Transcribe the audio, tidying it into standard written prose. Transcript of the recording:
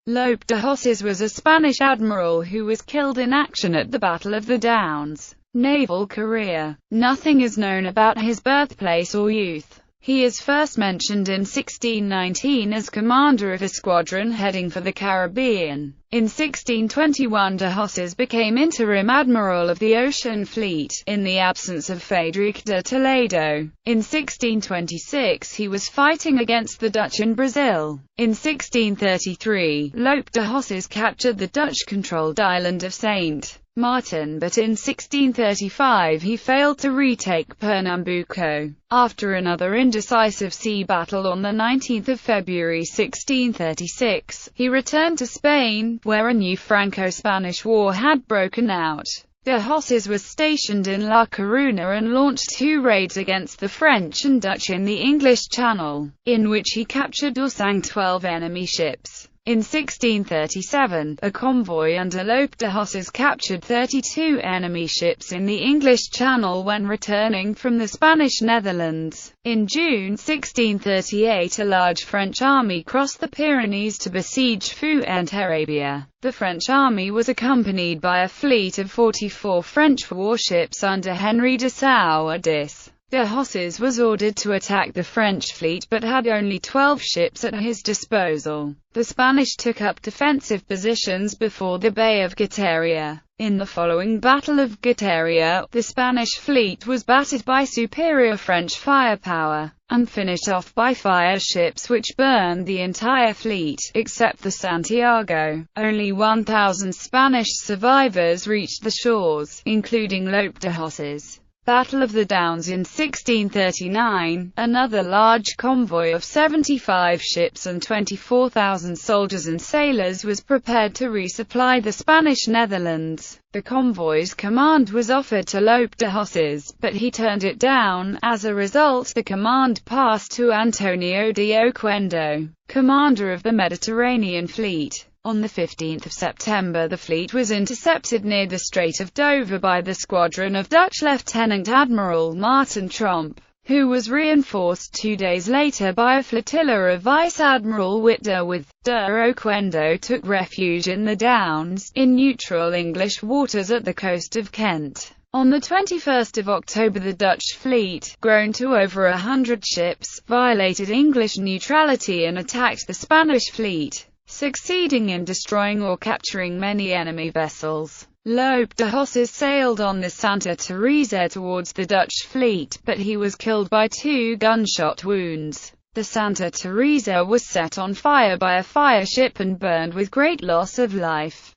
Lope de Hoces was a Spanish admiral who was killed in action at the Battle of the Downs. Naval career. Nothing is known about his birthplace or youth. He is first mentioned in 1619 as commander of a squadron heading for the Caribbean. In 1621 de Hoces became interim admiral of the Ocean Fleet, in the absence of Frederick de Toledo. In 1626 he was fighting against the Dutch in Brazil. In 1633, Lope de Hoces captured the Dutch-controlled island of St. Martin, but in 1635 he failed to retake Pernambuco. After another indecisive sea battle on 19 February 1636, he returned to Spain, where a new Franco-Spanish war had broken out. De Hoces was stationed in La Coruna and launched 2 raids against the French and Dutch in the English Channel, in which he captured or sank 12 enemy ships. In 1637, a convoy under Lope de Hoces captured 32 enemy ships in the English Channel when returning from the Spanish Netherlands. In June 1638, a large French army crossed the Pyrenees to besiege Fuenterrabia. The French army was accompanied by a fleet of 44 French warships under Henry de Sourdis. De Hoces was ordered to attack the French fleet but had only 12 ships at his disposal. The Spanish took up defensive positions before the Bay of Guitaria. In the following Battle of Guitaria, the Spanish fleet was battered by superior French firepower, and finished off by fire ships which burned the entire fleet, except the Santiago. Only 1,000 Spanish survivors reached the shores, including Lope de Hoces. Battle of the Downs in 1639, another large convoy of 75 ships and 24,000 soldiers and sailors was prepared to resupply the Spanish Netherlands. The convoy's command was offered to Lope de Hoces, but he turned it down. As a result, the command passed to Antonio de Oquendo, commander of the Mediterranean Fleet. On 15 September the fleet was intercepted near the Strait of Dover by the squadron of Dutch Lieutenant Admiral Martin Tromp, who was reinforced 2 days later by a flotilla of Vice Admiral Whitder with. De Oquendo took refuge in the Downs, in neutral English waters at the coast of Kent. On 21 October the Dutch fleet, grown to over 100 ships, violated English neutrality and attacked the Spanish fleet, succeeding in destroying or capturing many enemy vessels. Lope de Hoces sailed on the Santa Teresa towards the Dutch fleet, but he was killed by 2 gunshot wounds. The Santa Teresa was set on fire by a fire ship and burned with great loss of life.